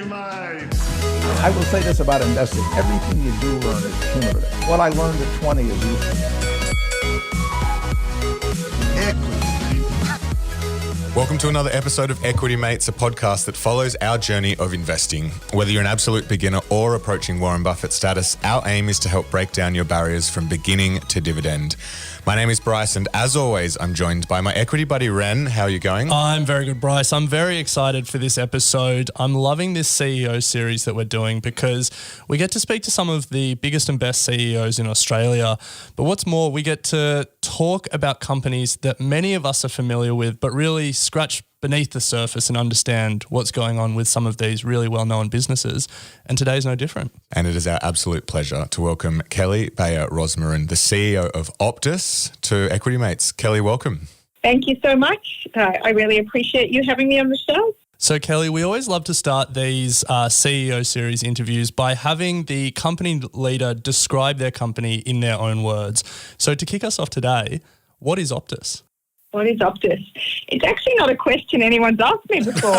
mate. I will say this about investing. Everything you do learn is cumulative. What I learned at 20 is useful. Welcome to another episode of Equity Mates, a podcast that follows our journey of investing. Whether you're an absolute beginner or approaching Warren Buffett status, our aim is to help break down your barriers from beginning to dividend. My name is Bryce, and as always, I'm joined by my equity buddy, Ren. How are you going? I'm very good, Bryce. I'm very excited for this episode. I'm loving this CEO series that we're doing because we get to speak to some of the biggest and best CEOs in Australia. But what's more, we get to talk about companies that many of us are familiar with, but really scratch beneath the surface and understand what's going on with some of these really well-known businesses. And today's no different. And it is our absolute pleasure to welcome Kelly Bayer Rosmarin, the CEO of Optus, to Equity Mates. Kelly, welcome. Thank you so much. I really appreciate you having me on the show. So, Kelly, we always love to start these CEO series interviews by having the company leader describe their company in their own words. So to kick us off today, what is Optus? What is Optus? It's actually not a question anyone's asked me before.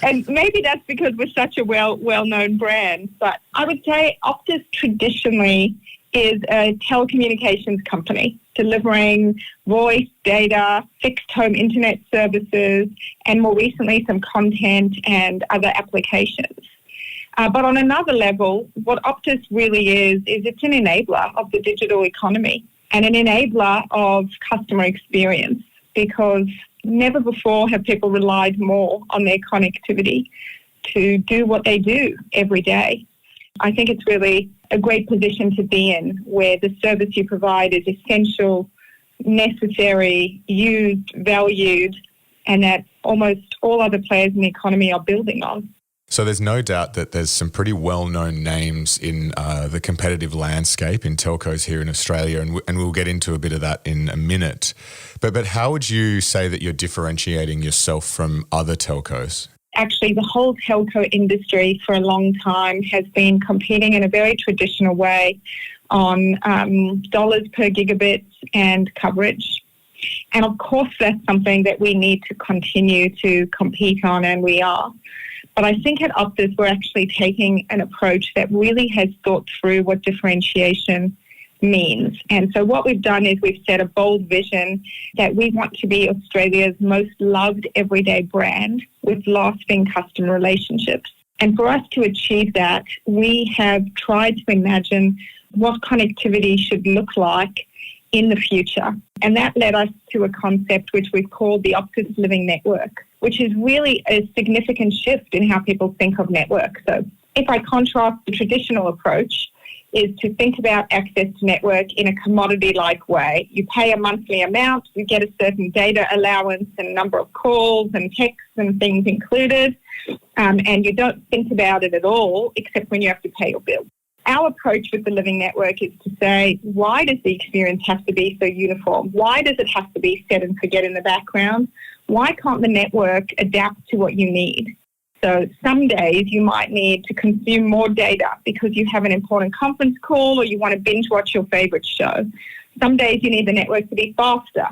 And maybe that's because we're such a well-known brand. But I would say Optus traditionally is a telecommunications company delivering voice, data, fixed home internet services, and more recently some content and other applications. But on another level, what Optus really is it's an enabler of the digital economy and an enabler of customer experience, because never before have people relied more on their connectivity to do what they do every day. I think it's really a great position to be in, where the service you provide is essential, necessary, used, valued, and that almost all other players in the economy are building on. So there's no doubt that there's some pretty well-known names in the competitive landscape in telcos here in Australia, and we'll get into a bit of that in a minute. But how would you say that you're differentiating yourself from other telcos? Actually, the whole telco industry for a long time has been competing in a very traditional way on dollars per gigabit and coverage. And of course, that's something that we need to continue to compete on, and we are. But I think at Optus, we're actually taking an approach that really has thought through what differentiation means. And so what we've done is we've set a bold vision that we want to be Australia's most loved everyday brand with lasting customer relationships. And for us to achieve that, we have tried to imagine what connectivity should look like in the future. And that led us to a concept which we've called the Optus Living Network, which is really a significant shift in how people think of networks. So if I contrast the traditional approach, is to think about access to network in a commodity-like way. You pay a monthly amount, you get a certain data allowance and number of calls and texts and things included, and you don't think about it at all except when you have to pay your bill. Our approach with the Living Network is to say, why does the experience have to be so uniform? Why does it have to be set and forget in the background? Why can't the network adapt to what you need? So some days you might need to consume more data because you have an important conference call or you want to binge watch your favorite show. Some days you need the network to be faster.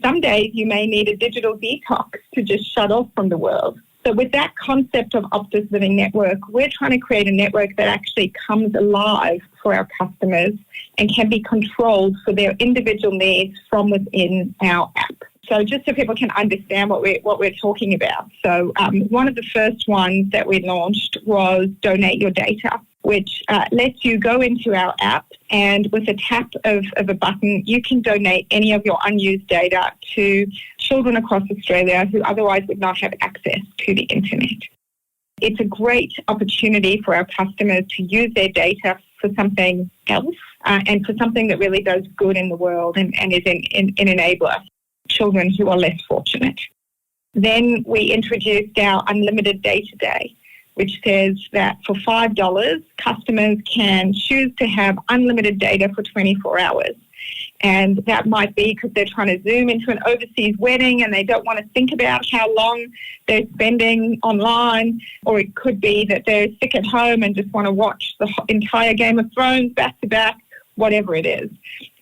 Some days you may need a digital detox to just shut off from the world. So with that concept of Optus Living Network, we're trying to create a network that actually comes alive for our customers and can be controlled for their individual needs from within our app. So just so people can understand what we're talking about. So one of the first ones that we launched was Donate Your Data, which lets you go into our app and with a tap of a button, you can donate any of your unused data to children across Australia who otherwise would not have access to the internet. It's a great opportunity for our customers to use their data for something else and for something that really does good in the world and is an enabler. Children who are less fortunate. Then we introduced our Unlimited Data Day, which says that for $5, customers can choose to have unlimited data for 24 hours. And that might be because they're trying to Zoom into an overseas wedding and they don't want to think about how long they're spending online. Or it could be that they're sick at home and just want to watch the entire Game of Thrones back to back, whatever it is.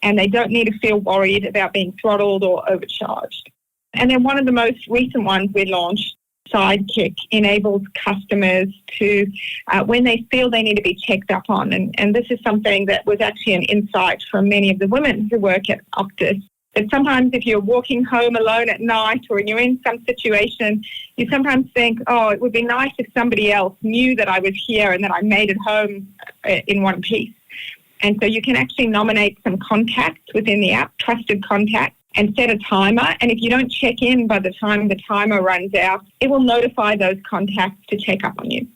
And they don't need to feel worried about being throttled or overcharged. And then one of the most recent ones we launched, sidekick enables customers to, when they feel they need to be checked up on, and this is something that was actually an insight from many of the women who work at Optus, that sometimes if you're walking home alone at night or you're in some situation, you sometimes think, oh, it would be nice if somebody else knew that I was here and that I made it home in one piece. And so you can actually nominate some contacts within the app, trusted contacts, and set a timer. And if you don't check in by the time the timer runs out, it will notify those contacts to check up on you.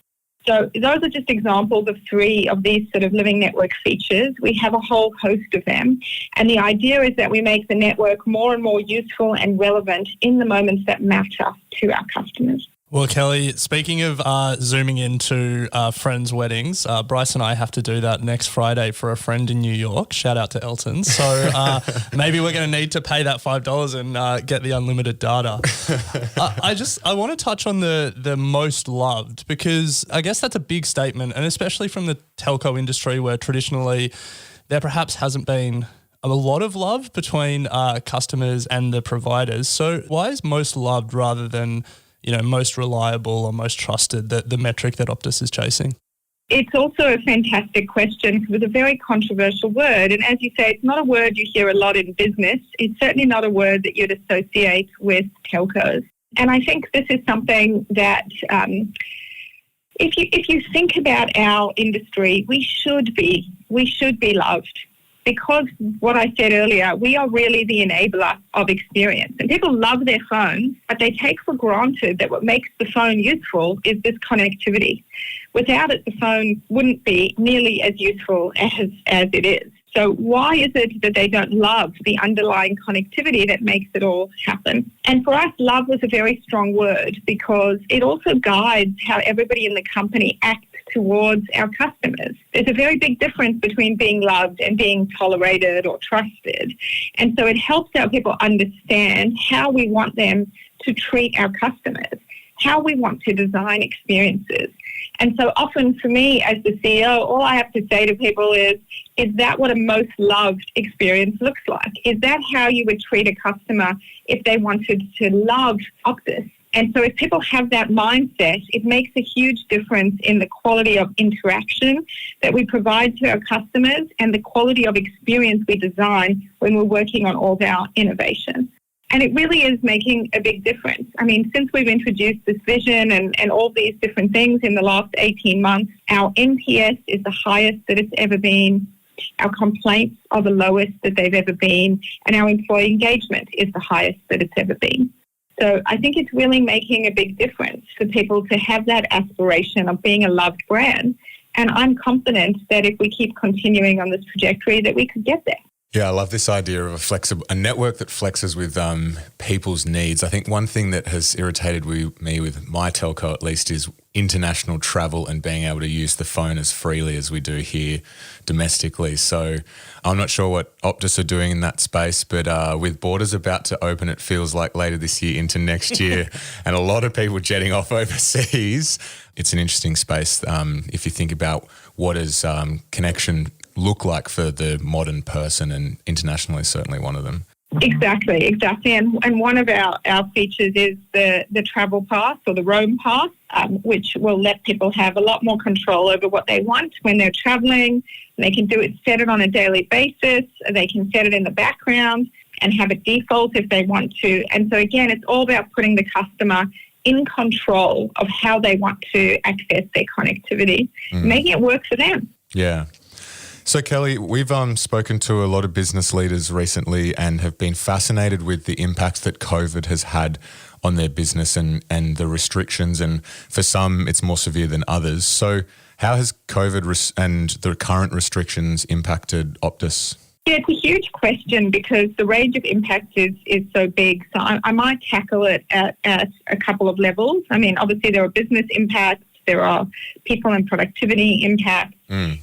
So those are just examples of 3 of these sort of living network features. We have a whole host of them. And the idea is that we make the network more and more useful and relevant in the moments that matter to our customers. Well, Kelly, speaking of zooming into friends' weddings, Bryce and I have to do that next Friday for a friend in New York. Shout out to Elton. So maybe we're going to need to pay that $5 and get the unlimited data. I want to touch on the most loved, because I guess that's a big statement, and especially from the telco industry where traditionally there perhaps hasn't been a lot of love between customers and the providers. So why is most loved rather than most reliable or most trusted, the metric that Optus is chasing? It's also a fantastic question because it's a very controversial word. And as you say, it's not a word you hear a lot in business. It's certainly not a word that you'd associate with telcos. And I think this is something that if you think about our industry, we should be loved. Because what I said earlier, we are really the enabler of experience. And people love their phones, but they take for granted that what makes the phone useful is this connectivity. Without it, the phone wouldn't be nearly as useful as it is. So why is it that they don't love the underlying connectivity that makes it all happen? And for us, love was a very strong word because it also guides how everybody in the company acts towards our customers. There's a very big difference between being loved and being tolerated or trusted. And so it helps our people understand how we want them to treat our customers, how we want to design experiences. And so often for me as the CEO, all I have to say to people is that what a most loved experience looks like? Is that how you would treat a customer if they wanted to love Optus? And so if people have that mindset, it makes a huge difference in the quality of interaction that we provide to our customers and the quality of experience we design when we're working on all of our innovation. And it really is making a big difference. I mean, since we've introduced this vision and all these different things in the last 18 months, our NPS is the highest that it's ever been. Our complaints are the lowest that they've ever been. And our employee engagement is the highest that it's ever been. So I think it's really making a big difference for people to have that aspiration of being a loved brand. And I'm confident that if we keep continuing on this trajectory, that we could get there. Yeah, I love this idea of a network that flexes with people's needs. I think one thing that has irritated me with my telco at least is international travel and being able to use the phone as freely as we do here domestically. So I'm not sure what Optus are doing in that space, but with borders about to open, it feels like later this year into next year, and a lot of people jetting off overseas, it's an interesting space if you think about what is connection look like for the modern person, and internationally is certainly one of them. Exactly. And one of our features is the travel pass or the roam pass, which will let people have a lot more control over what they want when they're traveling. They can set it on a daily basis. They can set it in the background and have a default if they want to. And so again, it's all about putting the customer in control of how they want to access their connectivity, making it work for them. Yeah. So, Kelly, we've spoken to a lot of business leaders recently and have been fascinated with the impact that COVID has had on their business and the restrictions. And for some, it's more severe than others. So how has COVID and the current restrictions impacted Optus? Yeah, it's a huge question because the range of impacts is so big. So I might tackle it at a couple of levels. I mean, obviously there are business impacts. There are people and productivity impacts.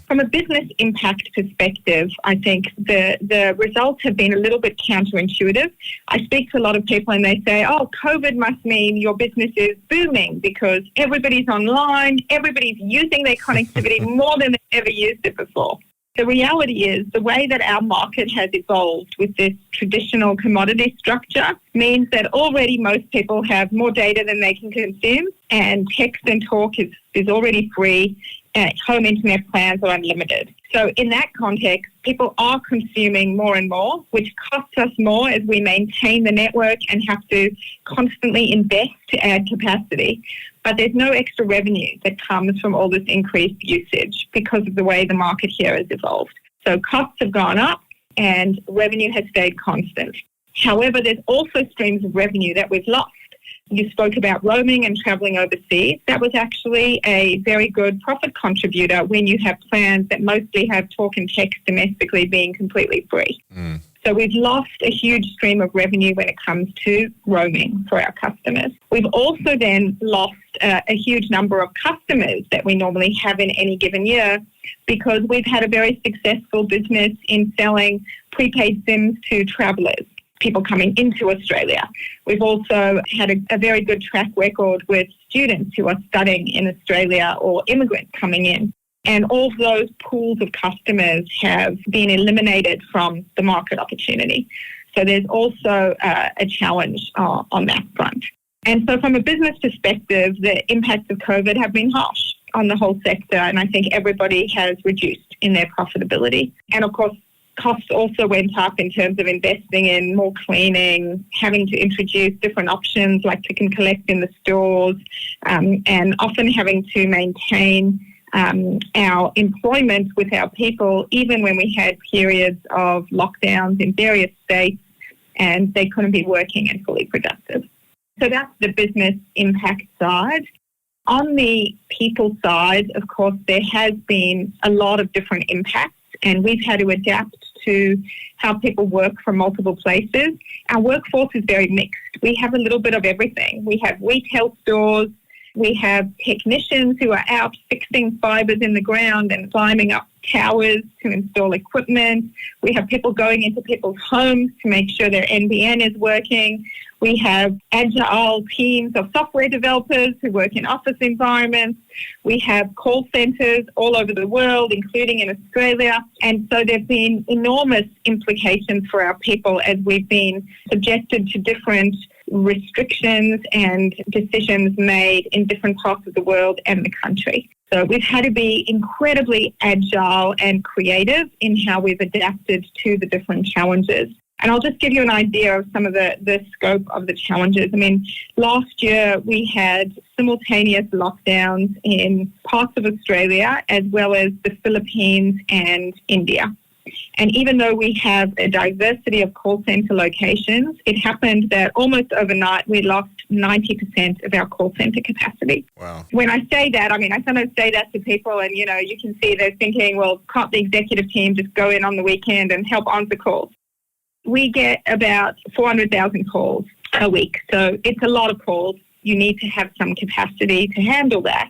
From a business impact perspective, I think the results have been a little bit counterintuitive. I speak to a lot of people and they say, oh, COVID must mean your business is booming because everybody's online, everybody's using their connectivity more than they've ever used it before. The reality is the way that our market has evolved with this traditional commodity structure means that already most people have more data than they can consume, and text and talk is already free. Home internet plans are unlimited. So in that context, people are consuming more and more, which costs us more as we maintain the network and have to constantly invest to add capacity. But there's no extra revenue that comes from all this increased usage because of the way the market here has evolved. So costs have gone up and revenue has stayed constant. However, there's also streams of revenue that we've lost. You spoke about roaming and travelling overseas. That was actually a very good profit contributor when you have plans that mostly have talk and text domestically being completely free. So we've lost a huge stream of revenue when it comes to roaming for our customers. We've also then lost a huge number of customers that we normally have in any given year because we've had a very successful business in selling prepaid SIMs to travellers, people coming into Australia. We've also had a very good track record with students who are studying in Australia or immigrants coming in. And all of those pools of customers have been eliminated from the market opportunity. So there's also a challenge on that front. And so from a business perspective, the impacts of COVID have been harsh on the whole sector, and I think everybody has reduced in their profitability. And of course, costs also went up in terms of investing in more cleaning, having to introduce different options like click and collect in the stores, and often having to maintain our employment with our people, even when we had periods of lockdowns in various states and they couldn't be working and fully productive. So that's the business impact side. On the people side, of course, there has been a lot of different impacts, and we've had to adapt to how people work from multiple places. Our workforce is very mixed. We have a little bit of everything. We have retail stores. We have technicians who are out fixing fibres in the ground and climbing up towers to install equipment. We have people going into people's homes to make sure their NBN is working. We have agile teams of software developers who work in office environments. We have call centres all over the world, including in Australia. And so there have been enormous implications for our people as we've been subjected to different restrictions and decisions made in different parts of the world and the country. So we've had to be incredibly agile and creative in how we've adapted to the different challenges. And I'll just give you an idea of some of the scope of the challenges. I mean, last year we had simultaneous lockdowns in parts of Australia as well as the Philippines and India. And even though we have a diversity of call centre locations, it happened that almost overnight we lost 90% of our call centre capacity. Wow. When I say that, I mean, I sometimes say that to people and, you know, you can see they're thinking, well, can't the executive team just go in on the weekend and help answer calls? We get about 400,000 calls a week. So it's a lot of calls. You need to have some capacity to handle that.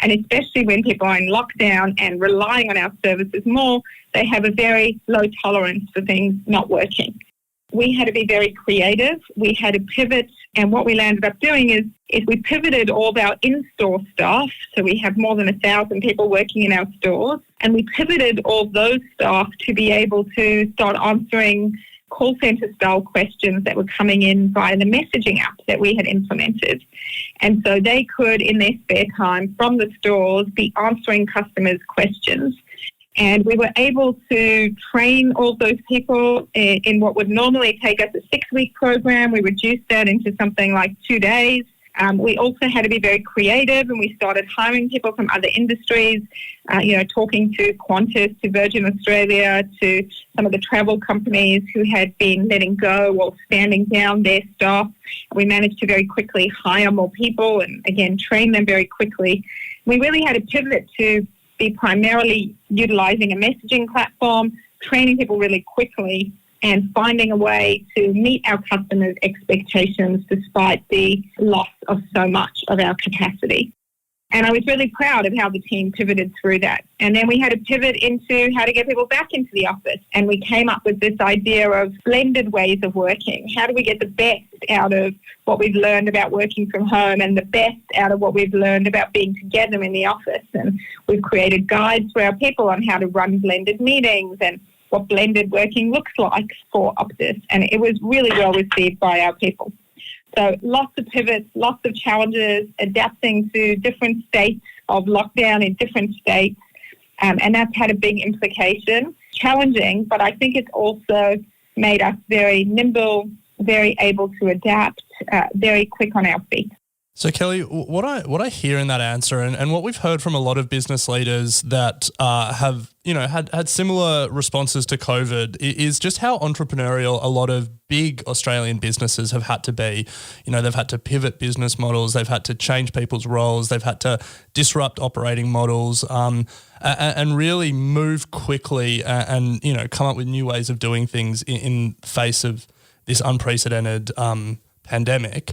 And especially when people are in lockdown and relying on our services more, they have a very low tolerance for things not working. We had to be very creative. We had to pivot. And what we landed up doing is we pivoted all of our in-store staff. So we have more than 1,000 people working in our stores. And we pivoted all those staff to be able to start answering call centre style questions that were coming in via the messaging app that we had implemented. And so they could, in their spare time from the stores, be answering customers' questions. And we were able to train all those people in what would normally take us a 6-week program. We reduced that into something like 2 days. We also had to be very creative, and we started hiring people from other industries, talking to Qantas, to Virgin Australia, to some of the travel companies who had been letting go or standing down their staff. We managed to very quickly hire more people and, again, train them very quickly. We really had to pivot to be primarily utilising a messaging platform, training people really quickly, and finding a way to meet our customers' expectations despite the loss of so much of our capacity. And I was really proud of how the team pivoted through that. And then we had to pivot into how to get people back into the office. And we came up with this idea of blended ways of working. How do we get the best out of what we've learned about working from home and the best out of what we've learned about being together in the office? And we've created guides for our people on how to run blended meetings and what blended working looks like for Optus. And it was really well received by our people. So lots of pivots, lots of challenges, adapting to different states of lockdown in different states. And that's had a big implication. Challenging, but I think it's also made us very nimble, very able to adapt, very quick on our feet. So Kelly, what I hear in that answer, and what we've heard from a lot of business leaders that have had similar responses to COVID, is just how entrepreneurial a lot of big Australian businesses have had to be. They've had to pivot business models, they've had to change people's roles, they've had to disrupt operating models, and really move quickly and come up with new ways of doing things in face of this unprecedented pandemic.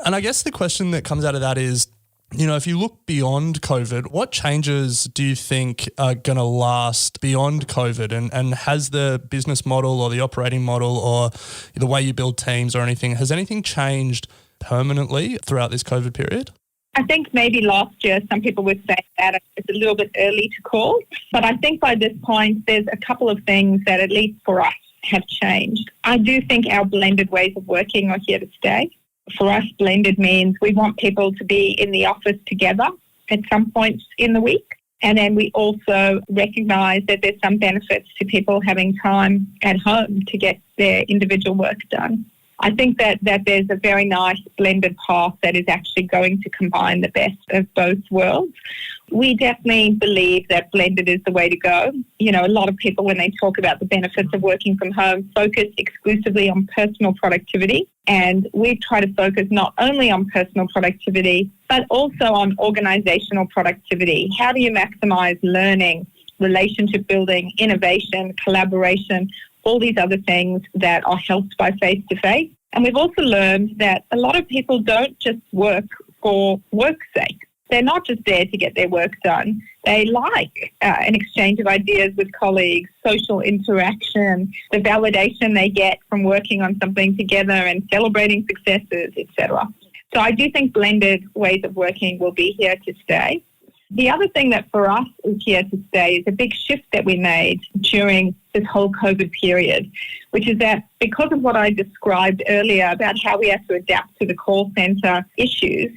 And I guess the question that comes out of that is, if you look beyond COVID, what changes do you think are going to last beyond COVID? And has the business model or the operating model or the way you build teams or anything, has anything changed permanently throughout this COVID period? I think maybe last year some people would say that it's a little bit early to call. But I think by this point, there's a couple of things that, at least for us, have changed. I do think our blended ways of working are here to stay. For us, blended means we want people to be in the office together at some points in the week. And then we also recognise that there's some benefits to people having time at home to get their individual work done. I think that there's a very nice blended path that is actually going to combine the best of both worlds. We definitely believe that blended is the way to go. A lot of people, when they talk about the benefits of working from home, focus exclusively on personal productivity. And we try to focus not only on personal productivity, but also on organisational productivity. How do you maximise learning, relationship building, innovation, collaboration, all these other things that are helped by face-to-face? And we've also learned that a lot of people don't just work for work's sake. They're not just there to get their work done. They like an exchange of ideas with colleagues, social interaction, the validation they get from working on something together and celebrating successes, etc. So I do think blended ways of working will be here to stay. The other thing that for us is here to stay is a big shift that we made during this whole COVID period, which is that because of what I described earlier about how we have to adapt to the call centre issues,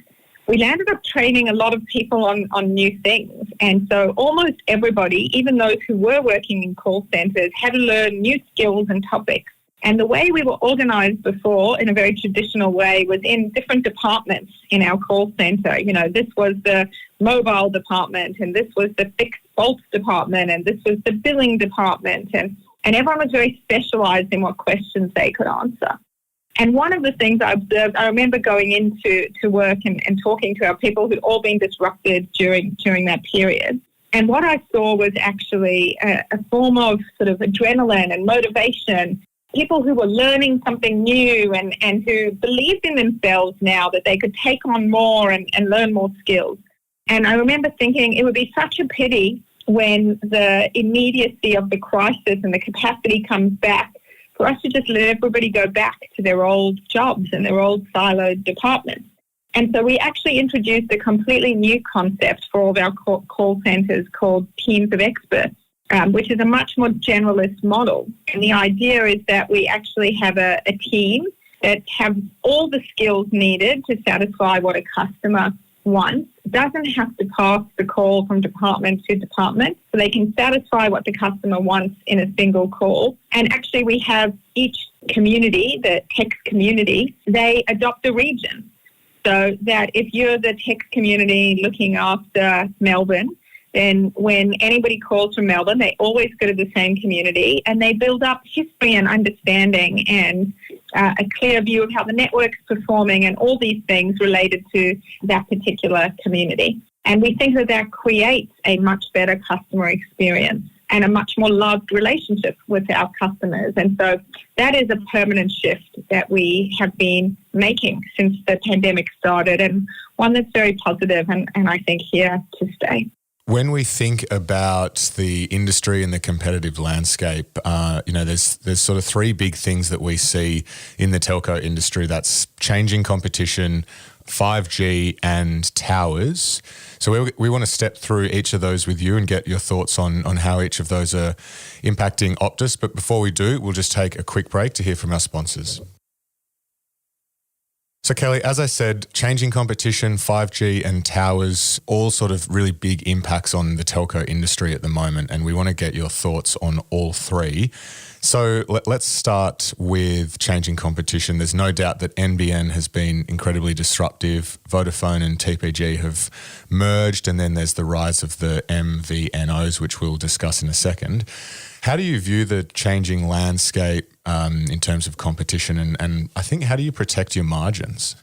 we landed up training a lot of people on new things. And so almost everybody, even those who were working in call centres, had to learn new skills and topics. And the way we were organised before, in a very traditional way, was in different departments in our call centre. This was the mobile department, and this was the fixed bolts department, and this was the billing department. And everyone was very specialised in what questions they could answer. And one of the things I observed, I remember going into work and talking to our people who'd all been disrupted during that period. And what I saw was actually a form of sort of adrenaline and motivation. People who were learning something new and who believed in themselves now that they could take on more and learn more skills. And I remember thinking it would be such a pity when the immediacy of the crisis and the capacity comes back for us to just let everybody go back to their old jobs and their old siloed departments. And so we actually introduced a completely new concept for all of our call centres called Teams of Experts, which is a much more generalist model. And the idea is that we actually have a team that have all the skills needed to satisfy what a customer wants, doesn't have to pass the call from department to department, so they can satisfy what the customer wants in a single call. And actually we have each community, the tech community, they adopt a region. So that if you're the tech community looking after Melbourne, then when anybody calls from Melbourne, they always go to the same community and they build up history and understanding and a clear view of how the network's performing and all these things related to that particular community. And we think that creates a much better customer experience. and a much more loved relationship with our customers. And so that is a permanent shift that we have been making since the pandemic started, and one that's very positive and I think here to stay. When we think about the industry and the competitive landscape, there's sort of three big things that we see in the telco industry. That's changing competition, 5G and towers. So we want to step through each of those with you and get your thoughts on how each of those are impacting Optus. But before we do, we'll just take a quick break to hear from our sponsors. So Kelly, as I said, changing competition, 5G and towers, all sort of really big impacts on the telco industry at the moment, and we want to get your thoughts on all three. So let's start with changing competition. There's no doubt that NBN has been incredibly disruptive. Vodafone and TPG have merged, and then there's the rise of the MVNOs, which we'll discuss in a second. How do you view the changing landscape in terms of competition, and I think how do you protect your margins?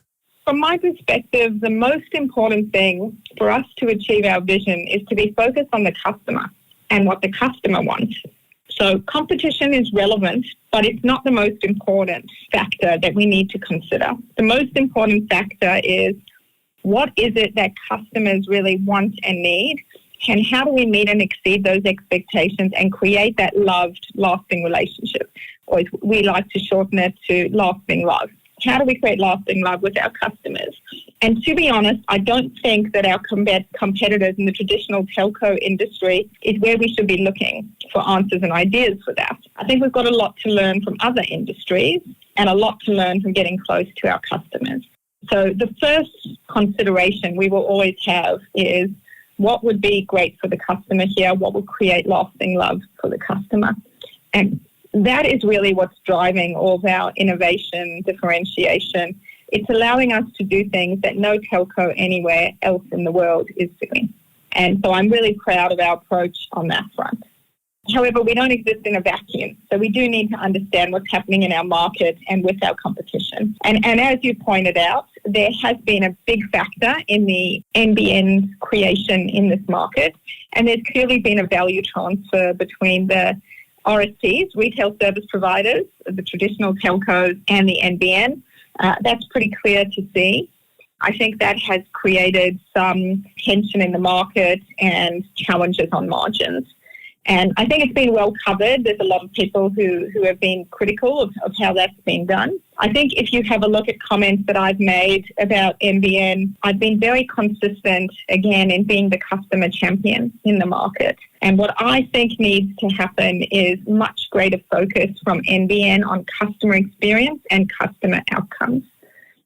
From my perspective, the most important thing for us to achieve our vision is to be focused on the customer and what the customer wants. So competition is relevant, but it's not the most important factor that we need to consider. The most important factor is what is it that customers really want and need, and how do we meet and exceed those expectations and create that loved, lasting relationship? Or we like to shorten it to lasting love. How do we create lasting love with our customers? And to be honest, I don't think that our competitors in the traditional telco industry is where we should be looking for answers and ideas for that. I think we've got a lot to learn from other industries and a lot to learn from getting close to our customers. So the first consideration we will always have is what would be great for the customer here, what will create lasting love for the customer. And that is really what's driving all of our innovation, differentiation. It's allowing us to do things that no telco anywhere else in the world is doing. And so I'm really proud of our approach on that front. However, we don't exist in a vacuum, so we do need to understand what's happening in our market and with our competition. And as you pointed out, there has been a big factor in the NBN creation in this market, and there's clearly been a value transfer between the RSPs, retail service providers, the traditional telcos, and the NBN. That's pretty clear to see. I think that has created some tension in the market and challenges on margins. And I think it's been well covered. There's a lot of people who have been critical of how that's been done. I think if you have a look at comments that I've made about NBN, I've been very consistent, again, in being the customer champion in the market. And what I think needs to happen is much greater focus from NBN on customer experience and customer outcomes.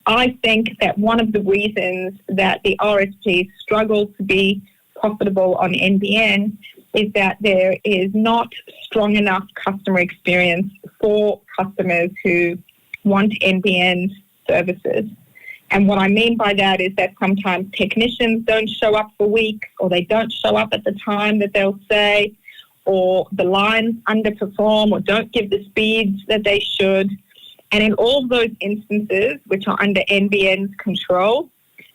I think that one of the reasons that the RSPs struggle to be profitable on NBN is that there is not strong enough customer experience for customers who want NBN services. And what I mean by that is that sometimes technicians don't show up for weeks, or they don't show up at the time that they'll say, or the lines underperform or don't give the speeds that they should. And in all of those instances, which are under NBN's control,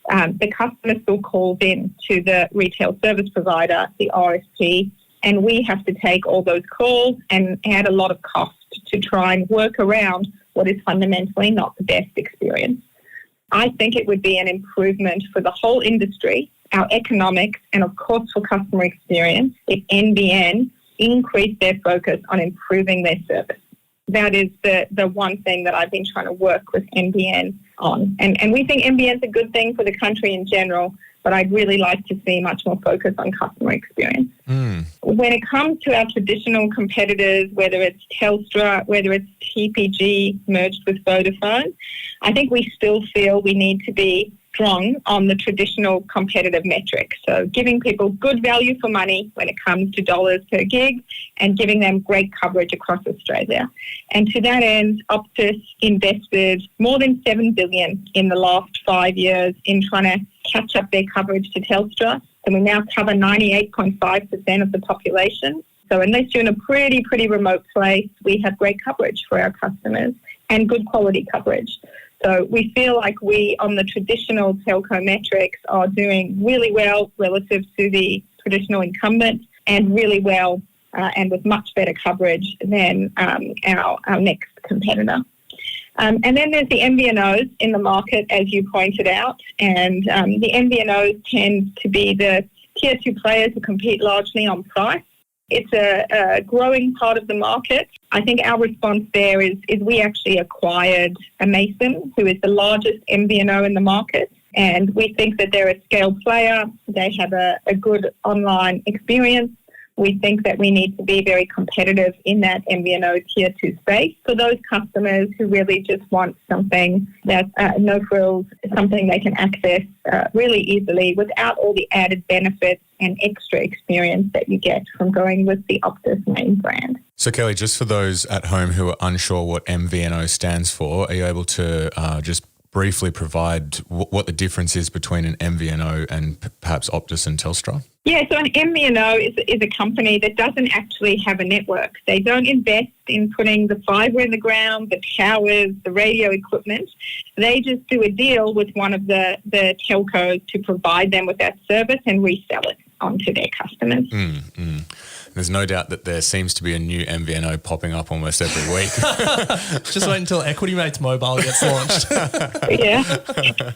the customer still calls in to the retail service provider, the RSP, and we have to take all those calls and add a lot of cost to try and work around what is fundamentally not the best experience. I think it would be an improvement for the whole industry, our economics, and of course for customer experience, if NBN increased their focus on improving their service. That is the one thing that I've been trying to work with NBN on. And we think NBN is a good thing for the country in general, but I'd really like to see much more focus on customer experience. When it comes to our traditional competitors, whether it's Telstra, whether it's TPG merged with Vodafone, I think we still feel we need to be strong on the traditional competitive metrics. So giving people good value for money when it comes to dollars per gig and giving them great coverage across Australia. And to that end, Optus invested more than $7 billion in the last 5 years in trying to catch up their coverage to Telstra. And we now cover 98.5% of the population. So unless you're in a pretty remote place, we have great coverage for our customers and good quality coverage. So we feel like we, on the traditional telco metrics, are doing really well relative to the traditional incumbent and really well and with much better coverage than our next competitor. And then there's the MVNOs in the market, as you pointed out, and the MVNOs tend to be the tier 2 players who compete largely on price. It's a growing part of the market. I think our response there is we actually acquired a Mason, who is the largest MVNO in the market, and we think that they're a scale player. They have a good online experience. We think that we need to be very competitive in that MVNO tier 2 space for those customers who really just want something that's no frills, something they can access really easily without all the added benefits and extra experience that you get from going with the Optus main brand. So Kelly, just for those at home who are unsure what MVNO stands for, are you able to just briefly provide what the difference is between an MVNO and perhaps Optus and Telstra? Yeah, so an MVNO is a company that doesn't actually have a network. They don't invest in putting the fibre in the ground, the towers, the radio equipment. They just do a deal with one of the telcos to provide them with that service and resell it onto their customers. There's no doubt that there seems to be a new MVNO popping up almost every week. Just wait until Equity Mates Mobile gets launched. Yeah.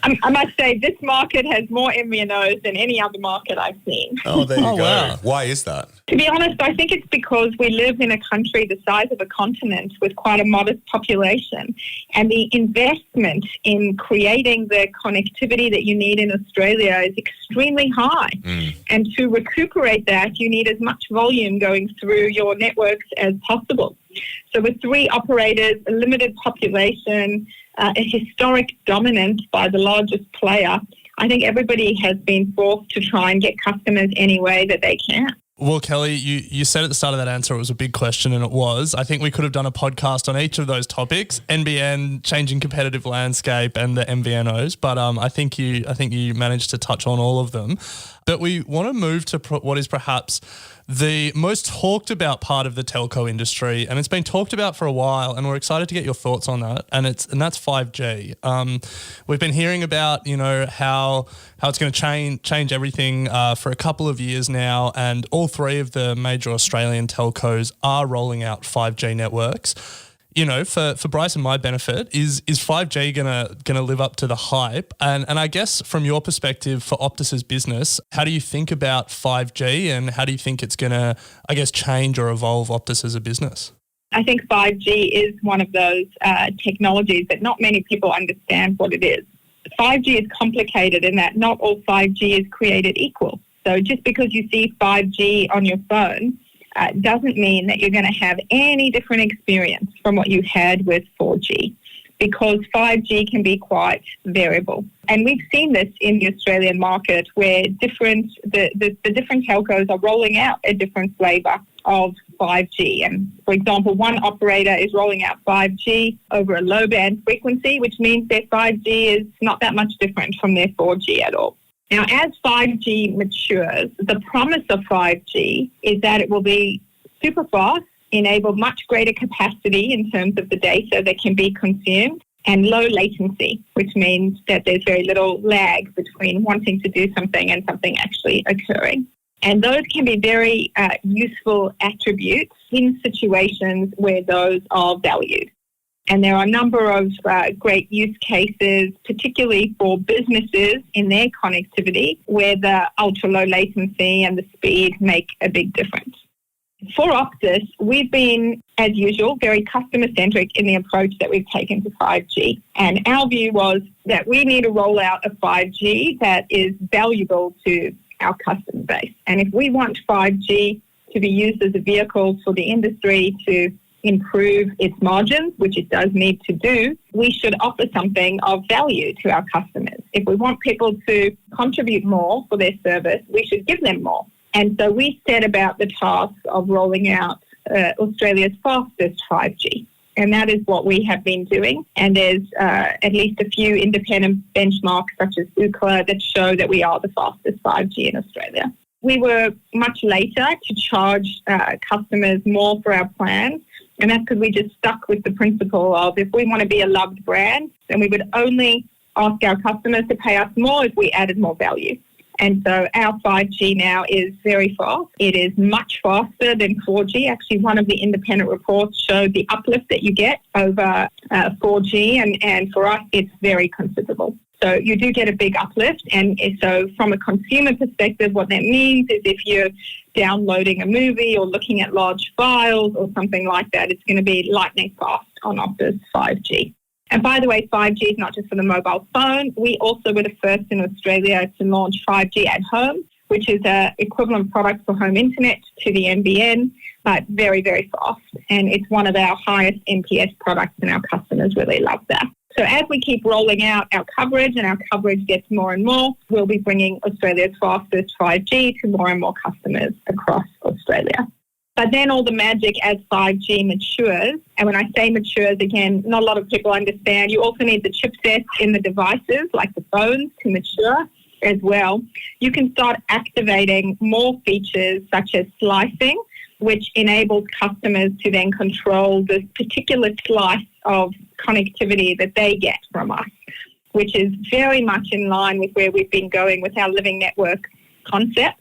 I must say, this market has more MVNOs than any other market I've seen. Oh, there you go. Wow. Why is that? To be honest, I think it's because we live in a country the size of a continent with quite a modest population, and the investment in creating the connectivity that you need in Australia is extremely high. And to recuperate that, you need as much volume going through your networks as possible. So with 3 operators, a limited population, a historic dominance by the largest player, I think everybody has been forced to try and get customers any way that they can. Well, Kelly, you said at the start of that answer it was a big question, and it was. I think we could have done a podcast on each of those topics: NBN, changing competitive landscape, and the MVNOs. But I think you managed to touch on all of them. But we want to move to what is perhaps the most talked about part of the telco industry, and it's been talked about for a while, and we're excited to get your thoughts on that. And that's 5G. We've been hearing about how it's going to change everything for a couple of years now, and all 3 of the major Australian telcos are rolling out 5G networks. For Bryce and my benefit, is 5G gonna live up to the hype? And I guess from your perspective for Optus's business, how do you think about 5G, and how do you think it's gonna, change or evolve Optus as a business? I think 5G is one of those technologies that not many people understand what it is. 5G is complicated in that not all 5G is created equal. So just because you see 5G on your phone doesn't mean that you're going to have any different experience from what you had with 4G, because 5G can be quite variable. And we've seen this in the Australian market where the different telcos are rolling out a different flavour of 5G. And for example, one operator is rolling out 5G over a low band frequency, which means their 5G is not that much different from their 4G at all. Now, as 5G matures, the promise of 5G is that it will be super fast, enable much greater capacity in terms of the data that can be consumed, and low latency, which means that there's very little lag between wanting to do something and something actually occurring. And those can be very useful attributes in situations where those are valued. And there are a number of great use cases, particularly for businesses in their connectivity, where the ultra-low latency and the speed make a big difference. For Optus, we've been, as usual, very customer-centric in the approach that we've taken to 5G. And our view was that we need to roll out a 5G that is valuable to our customer base. And if we want 5G to be used as a vehicle for the industry to improve its margins, which it does need to do, we should offer something of value to our customers. If we want people to contribute more for their service, we should give them more. And so we set about the task of rolling out Australia's fastest 5G. And that is what we have been doing. And there's at least a few independent benchmarks, such as Ookla, that show that we are the fastest 5G in Australia. We were much later to charge customers more for our plans. And that's because we just stuck with the principle of, if we want to be a loved brand, then we would only ask our customers to pay us more if we added more value. And so our 5G now is very fast. It is much faster than 4G. Actually, one of the independent reports showed the uplift that you get over 4G, and for us, it's very considerable. So you do get a big uplift. And so from a consumer perspective, what that means is if you're downloading a movie or looking at large files or something like that, it's going to be lightning fast on Optus 5G. And by the way, 5G is not just for the mobile phone. We also were the first in Australia to launch 5G at home, which is an equivalent product for home internet to the NBN, but very, very fast. And it's one of our highest NPS products, and our customers really love that. So as we keep rolling out our coverage and our coverage gets more and more, we'll be bringing Australia's fastest 5G to more and more customers across Australia. But then all the magic as 5G matures, and when I say matures, again, not a lot of people understand, you also need the chipsets in the devices, like the phones, to mature as well. You can start activating more features such as slicing, which enables customers to then control the particular slice of connectivity that they get from us, which is very much in line with where we've been going with our living network concept.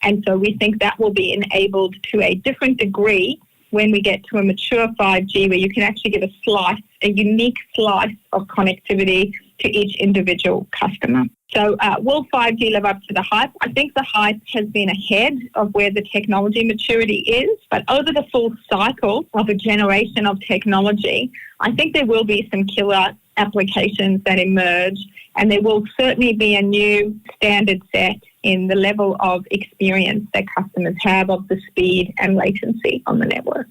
And so we think that will be enabled to a different degree when we get to a mature 5G, where you can actually give a unique slice of connectivity to each individual customer. So will 5G live up to the hype? I think the hype has been ahead of where the technology maturity is, but over the full cycle of a generation of technology, I think there will be some killer applications that emerge, and there will certainly be a new standard set in the level of experience that customers have of the speed and latency on the network.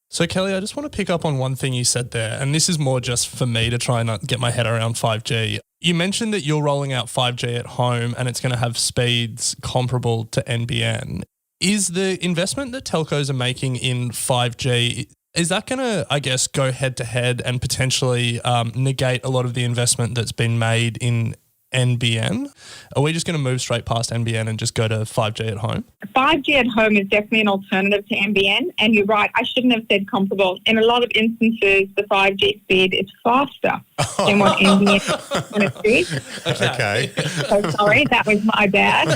So, Kelly, I just want to pick up on one thing you said there, and this is more just for me to try and get my head around 5G. You mentioned that you're rolling out 5G at home and it's going to have speeds comparable to NBN. Is the investment that telcos are making in 5G, is that going to, I guess, go head-to-head and potentially negate a lot of the investment that's been made in NBN? Are we just going to move straight past NBN and just go to 5G at home? 5G at home is definitely an alternative to NBN, and you're right, I shouldn't have said comparable. In a lot of instances, the 5G speed is faster than what NBN is going to be. Okay. So sorry, that was my bad.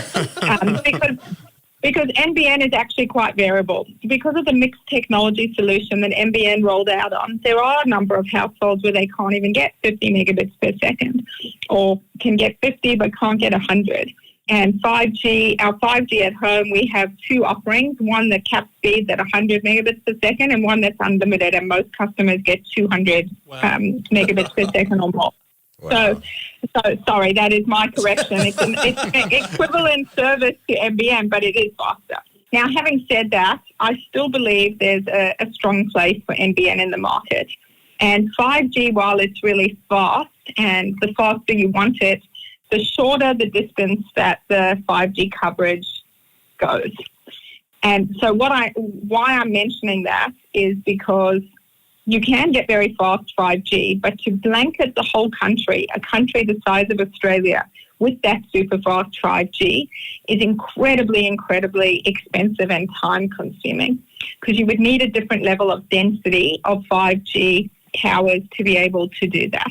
Because NBN is actually quite variable. Because of the mixed technology solution that NBN rolled out on, there are a number of households where they can't even get 50 megabits per second, or can get 50 but can't get 100. And 5G, our 5G at home, we have two offerings, one that caps speeds at 100 megabits per second and one that's unlimited, and most customers get 200 megabits per second or more. Wow. So sorry, that is my correction. It's an equivalent service to NBN, but it is faster. Now, having said that, I still believe there's a strong place for NBN in the market. And 5G, while it's really fast, and the faster you want it, the shorter the distance that the 5G coverage goes. And so why I'm mentioning that is because you can get very fast 5G, but to blanket the whole country, a country the size of Australia, with that super fast 5G is incredibly, incredibly expensive and time consuming, because you would need a different level of density of 5G towers to be able to do that.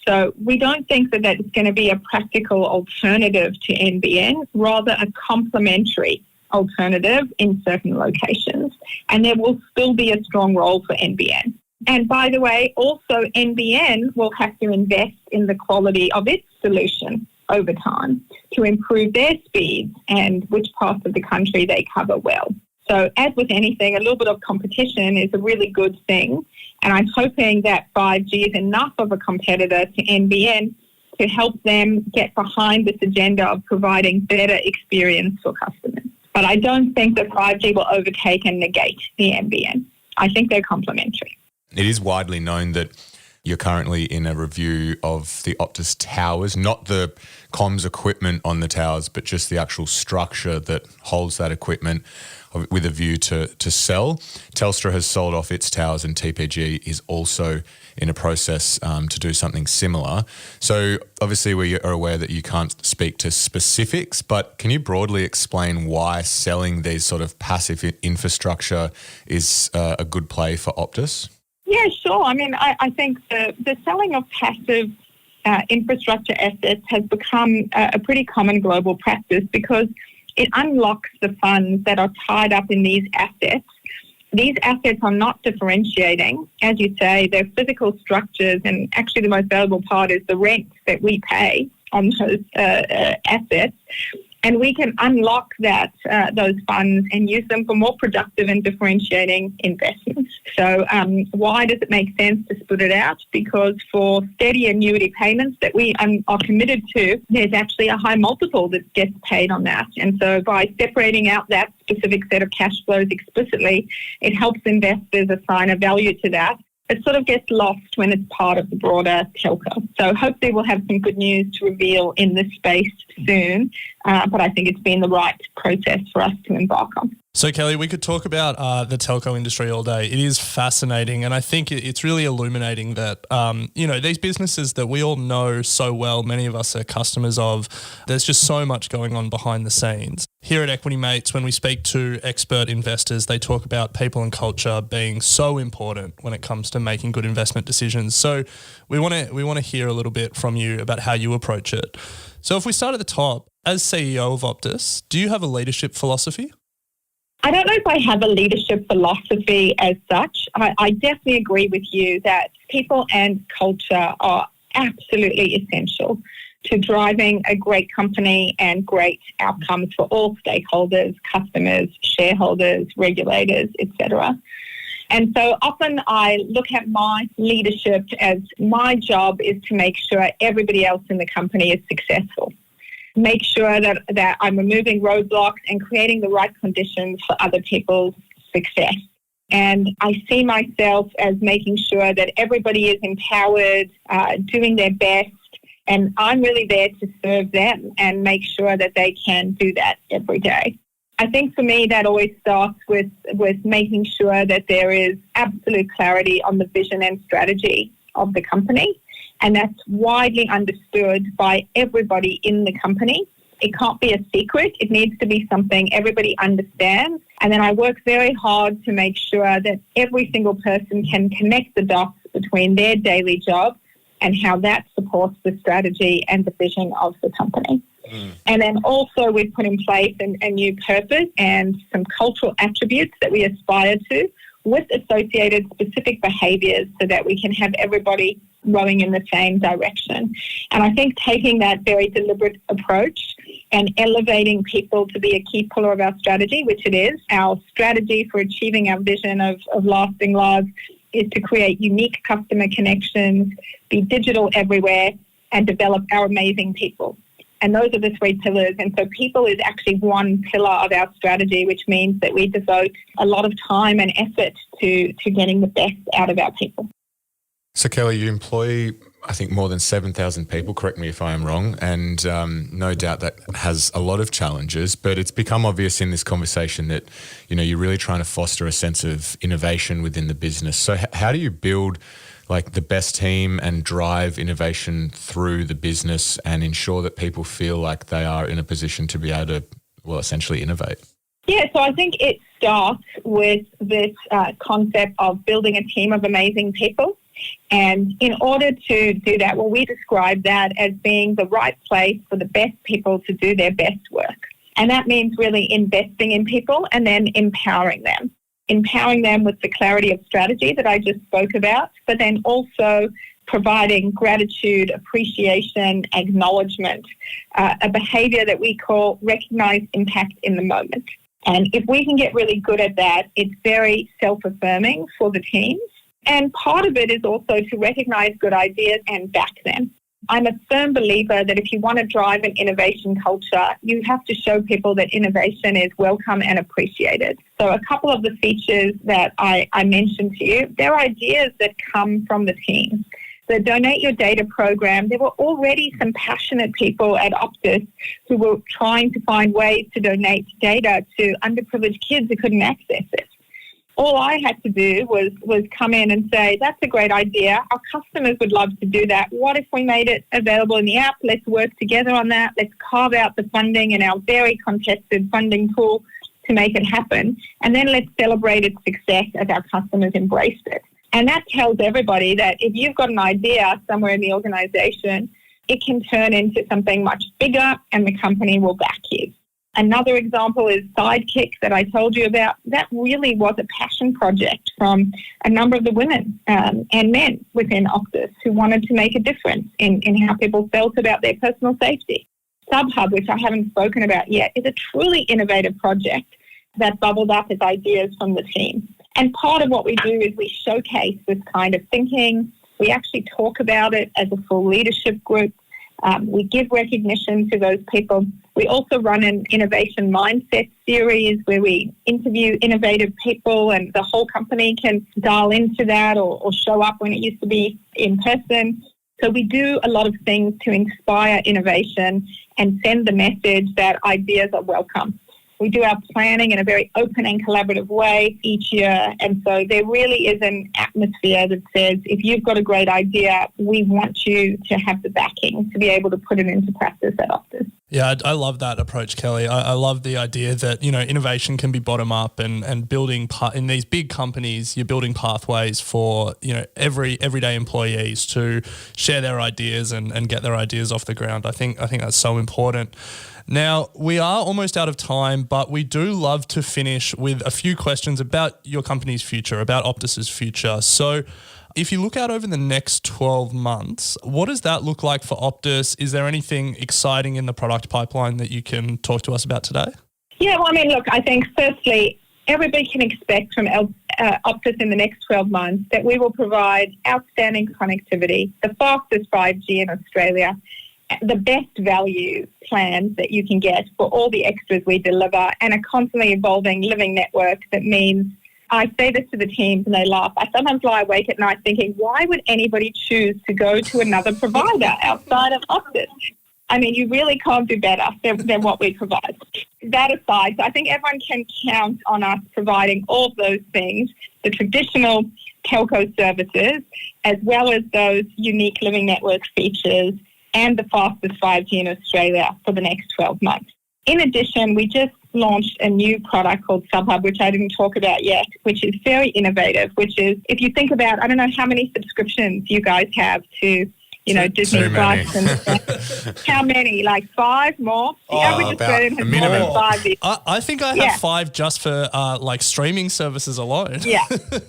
So we don't think that that's going to be a practical alternative to NBN, rather a complementary alternative in certain locations. And there will still be a strong role for NBN. And by the way, also NBN will have to invest in the quality of its solution over time to improve their speeds and which parts of the country they cover well. So as with anything, a little bit of competition is a really good thing. And I'm hoping that 5G is enough of a competitor to NBN to help them get behind this agenda of providing better experience for customers. But I don't think that 5G will overtake and negate the NBN. I think they're complementary. It is widely known that you're currently in a review of the Optus towers, not the comms equipment on the towers, but just the actual structure that holds that equipment with a view to sell. Telstra has sold off its towers, and TPG is also in a process to do something similar. So obviously we are aware that you can't speak to specifics, but can you broadly explain why selling these sort of passive infrastructure is a good play for Optus? Yeah, sure. I mean, I think the selling of passive infrastructure assets has become a pretty common global practice because it unlocks the funds that are tied up in these assets. These assets are not differentiating. As you say, they're physical structures, and actually the most valuable part is the rent that we pay on those assets. And we can unlock those funds and use them for more productive and differentiating investments. So why does it make sense to split it out? Because for steady annuity payments that we are committed to, there's actually a high multiple that gets paid on that. And so by separating out that specific set of cash flows explicitly, it helps investors assign a value to that. It sort of gets lost when it's part of the broader telco. So hopefully we'll have some good news to reveal in this space soon, but I think it's been the right process for us to embark on. So, Kelly, we could talk about the telco industry all day. It is fascinating, and I think it's really illuminating that, these businesses that we all know so well, many of us are customers of, there's just so much going on behind the scenes. Here at Equity Mates, when we speak to expert investors, they talk about people and culture being so important when it comes to making good investment decisions. So we want to hear a little bit from you about how you approach it. So if we start at the top, as CEO of Optus, do you have a leadership philosophy? I don't know if I have a leadership philosophy as such. I definitely agree with you that people and culture are absolutely essential to driving a great company and great outcomes for all stakeholders, customers, shareholders, regulators, etc. And so often I look at my leadership as my job is to make sure everybody else in the company is successful. Make sure that I'm removing roadblocks and creating the right conditions for other people's success. And I see myself as making sure that everybody is empowered, doing their best, and I'm really there to serve them and make sure that they can do that every day. I think for me that always starts with making sure that there is absolute clarity on the vision and strategy of the company. And that's widely understood by everybody in the company. It can't be a secret. It needs to be something everybody understands. And then I work very hard to make sure that every single person can connect the dots between their daily job and how that supports the strategy and the vision of the company. And then also we've put in place a new purpose and some cultural attributes that we aspire to with associated specific behaviours so that we can have everybody rowing in the same direction. And I think taking that very deliberate approach and elevating people to be a key pillar of our strategy, which it is, our strategy for achieving our vision of lasting love is to create unique customer connections, be digital everywhere, and develop our amazing people. And those are the three pillars. And so people is actually one pillar of our strategy, which means that we devote a lot of time and effort to getting the best out of our people. So, Kelly, you employ, I think, more than 7,000 people, correct me if I am wrong, and no doubt that has a lot of challenges, but it's become obvious in this conversation that, you're really trying to foster a sense of innovation within the business. So how do you build the best team and drive innovation through the business and ensure that people feel like they are in a position to be able to, essentially innovate? Yeah, so I think it starts with this concept of building a team of amazing people. And in order to do that, we describe that as being the right place for the best people to do their best work. And that means really investing in people and then empowering them. Empowering them with the clarity of strategy that I just spoke about, but then also providing gratitude, appreciation, acknowledgement, a behaviour that we call recognized impact in the moment. And if we can get really good at that, it's very self-affirming for the teams. And part of it is also to recognise good ideas and back them. I'm a firm believer that if you want to drive an innovation culture, you have to show people that innovation is welcome and appreciated. So a couple of the features that I mentioned to you, they're ideas that come from the team. The Donate Your Data program, there were already some passionate people at Optus who were trying to find ways to donate data to underprivileged kids who couldn't access it. All I had to do was come in and say, that's a great idea. Our customers would love to do that. What if we made it available in the app? Let's work together on that. Let's carve out the funding in our very contested funding pool to make it happen. And then let's celebrate its success as our customers embraced it. And that tells everybody that if you've got an idea somewhere in the organisation, it can turn into something much bigger and the company will back you. Another example is Sidekick that I told you about. That really was a passion project from a number of the women and men within Optus who wanted to make a difference in how people felt about their personal safety. SubHub, which I haven't spoken about yet, is a truly innovative project that bubbled up as ideas from the team. And part of what we do is we showcase this kind of thinking. We actually talk about it as a full leadership group. We give recognition to those people. We also run an innovation mindset series where we interview innovative people and the whole company can dial into that or show up when it used to be in person. So we do a lot of things to inspire innovation and send the message that ideas are welcome. We do our planning in a very open and collaborative way each year. And so there really is an atmosphere that says, if you've got a great idea, we want you to have the backing to be able to put it into practice at Optus. Yeah, I love that approach, Kelly. I love the idea that, innovation can be bottom up and building in these big companies, you're building pathways for, everyday employees to share their ideas and get their ideas off the ground. I think that's so important. Now, we are almost out of time, but we do love to finish with a few questions about your company's future, about Optus's future. So if you look out over the next 12 months, what does that look like for Optus? Is there anything exciting in the product pipeline that you can talk to us about today? Yeah, well, look, I think firstly, everybody can expect from Optus in the next 12 months that we will provide outstanding connectivity, the fastest 5G in Australia, the best value plans that you can get for all the extras we deliver, and a constantly evolving living network that means, I say this to the teams and they laugh, I sometimes lie awake at night thinking, why would anybody choose to go to another provider outside of Optus? You really can't do better than what we provide. That aside, so I think everyone can count on us providing all of those things, the traditional telco services, as well as those unique living network features and the fastest 5G in Australia for the next 12 months. In addition, we just launched a new product called SubHub, which I didn't talk about yet, which is very innovative, which is, if you think about, I don't know how many subscriptions you guys have to, Disney Plus and how many? Like 5 more? The average Australian has more than 5. I think I have 5 just for streaming services alone. Yeah,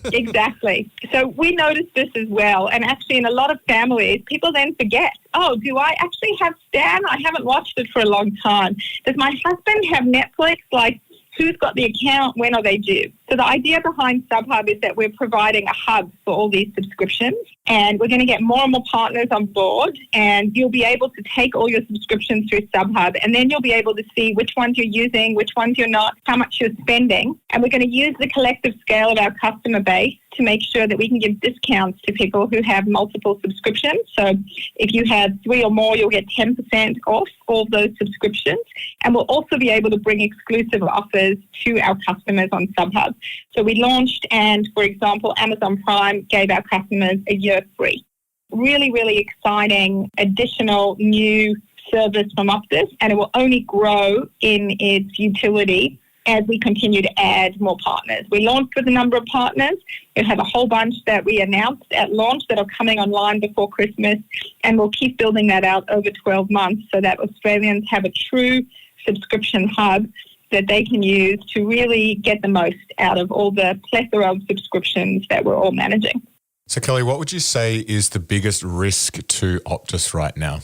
exactly. So we noticed this as well. And actually in a lot of families, people then forget, do I actually have Stan? I haven't watched it for a long time. Does my husband have Netflix? Who's got the account? When are they due? So the idea behind SubHub is that we're providing a hub for all these subscriptions, and we're going to get more and more partners on board, and you'll be able to take all your subscriptions through SubHub, and then you'll be able to see which ones you're using, which ones you're not, how much you're spending. And we're going to use the collective scale of our customer base to make sure that we can give discounts to people who have multiple subscriptions. So if you have 3 or more, you'll get 10% off all of those subscriptions. And we'll also be able to bring exclusive offers to our customers on SubHub. So we launched, and for example, Amazon Prime gave our customers a year free. Really, really exciting additional new service from Optus, and it will only grow in its utility as we continue to add more partners. We launched with a number of partners. We have a whole bunch that we announced at launch that are coming online before Christmas, and we'll keep building that out over 12 months so that Australians have a true subscription hub that they can use to really get the most out of all the plethora of subscriptions that we're all managing. So, Kelly, what would you say is the biggest risk to Optus right now?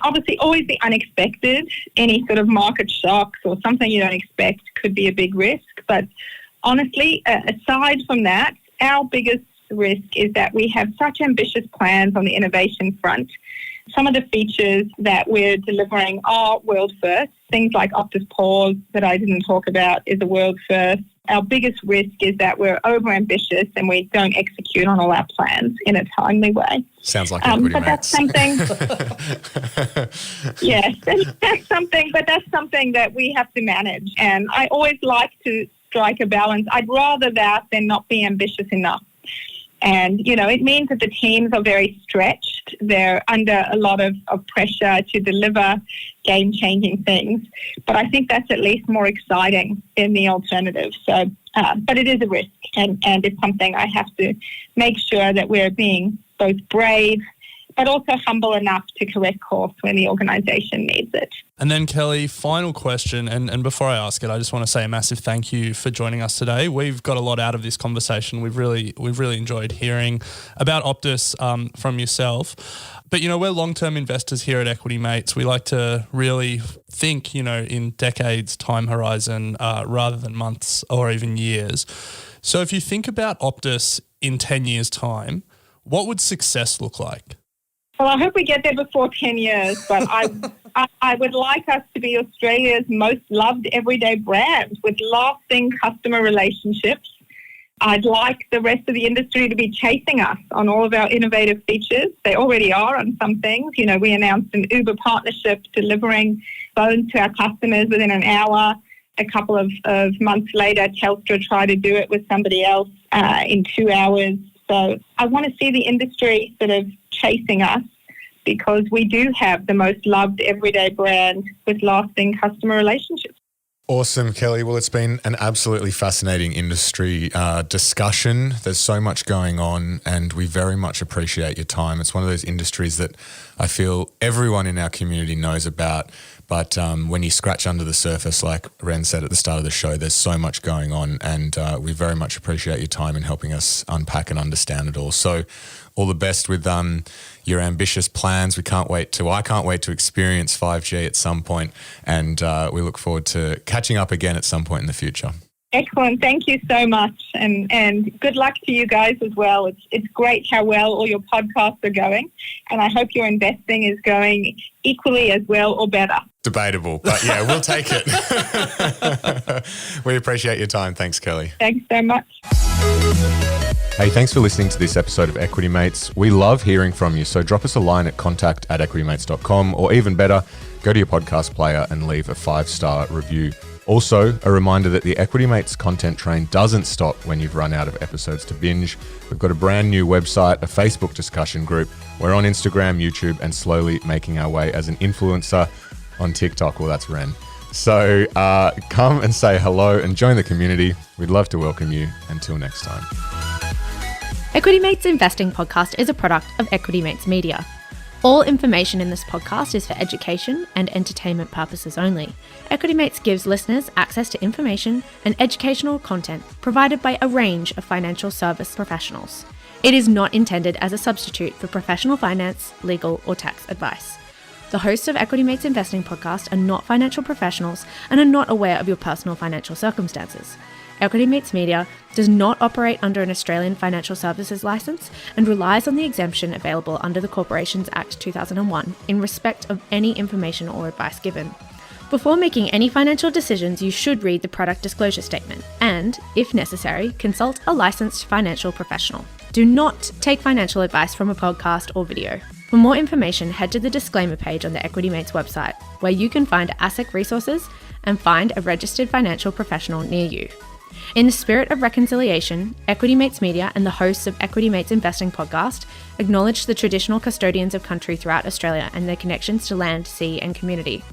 Obviously, always the unexpected. Any sort of market shocks or something you don't expect could be a big risk. But honestly, aside from that, our biggest risk is that we have such ambitious plans on the innovation front. Some of the features that we're delivering are world first. Things like Optus Pause that I didn't talk about is a world first. Our biggest risk is that we're over-ambitious and we don't execute on all our plans in a timely way. Sounds like everybody but that's something. Yes, that's something that we have to manage. And I always like to strike a balance. I'd rather that than not be ambitious enough. And, it means that the teams are very stretched. They're under a lot of pressure to deliver game-changing things. But I think that's at least more exciting than the alternative. So, but it is a risk. And it's something I have to make sure that we're being both brave, but also humble enough to correct course when the organisation needs it. And then, Kelly, final question, and before I ask it, I just want to say a massive thank you for joining us today. We've got a lot out of this conversation. We've really enjoyed hearing about Optus from yourself. But, we're long-term investors here at Equity Mates. We like to really think, in decades time horizon rather than months or even years. So if you think about Optus in 10 years' time, what would success look like? Well, I hope we get there before 10 years, but I would like us to be Australia's most loved everyday brand with lasting customer relationships. I'd like the rest of the industry to be chasing us on all of our innovative features. They already are on some things. We announced an Uber partnership delivering phones to our customers within an hour. A couple of months later, Telstra tried to do it with somebody else in 2 hours. So I want to see the industry sort of chasing us because we do have the most loved everyday brand with lasting customer relationships. Awesome, Kelly. Well, it's been an absolutely fascinating industry discussion. There's so much going on and we very much appreciate your time. It's one of those industries that I feel everyone in our community knows about. But when you scratch under the surface, like Ren said at the start of the show, there's so much going on and we very much appreciate your time in helping us unpack and understand it all. So all the best with your ambitious plans. I can't wait to experience 5G at some point, and we look forward to catching up again at some point in the future. Excellent. Thank you so much. And good luck to you guys as well. It's great how well all your podcasts are going. And I hope your investing is going equally as well or better. Debatable, but yeah, we'll take it. We appreciate your time. Thanks, Kelly. Thanks so much. Hey, thanks for listening to this episode of Equity Mates. We love hearing from you, so drop us a line at contact@equitymates.com, or even better, go to your podcast player and leave a 5-star review. Also, a reminder that the Equity Mates content train doesn't stop when you've run out of episodes to binge. We've got a brand new website, a Facebook discussion group. We're on Instagram, YouTube, and slowly making our way as an influencer on TikTok. Well, that's Ren. So come and say hello and join the community. We'd love to welcome you. Until next time. Equity Mates Investing Podcast is a product of Equity Mates Media. All information in this podcast is for education and entertainment purposes only. Equity Mates gives listeners access to information and educational content provided by a range of financial service professionals. It is not intended as a substitute for professional finance, legal, or tax advice. The hosts of Equity Mates Investing Podcast are not financial professionals and are not aware of your personal financial circumstances. Equity Mates Media does not operate under an Australian Financial Services licence and relies on the exemption available under the Corporations Act 2001 in respect of any information or advice given. Before making any financial decisions, you should read the product disclosure statement and, if necessary, consult a licensed financial professional. Do not take financial advice from a podcast or video. For more information, head to the disclaimer page on the Equity Mates website, where you can find ASIC resources and find a registered financial professional near you. In the spirit of reconciliation, Equity Mates Media and the hosts of Equity Mates Investing Podcast acknowledge the traditional custodians of country throughout Australia and their connections to land, sea and community.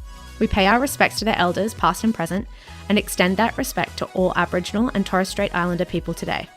We pay our respects to their elders, past and present, and extend that respect to all Aboriginal and Torres Strait Islander people today.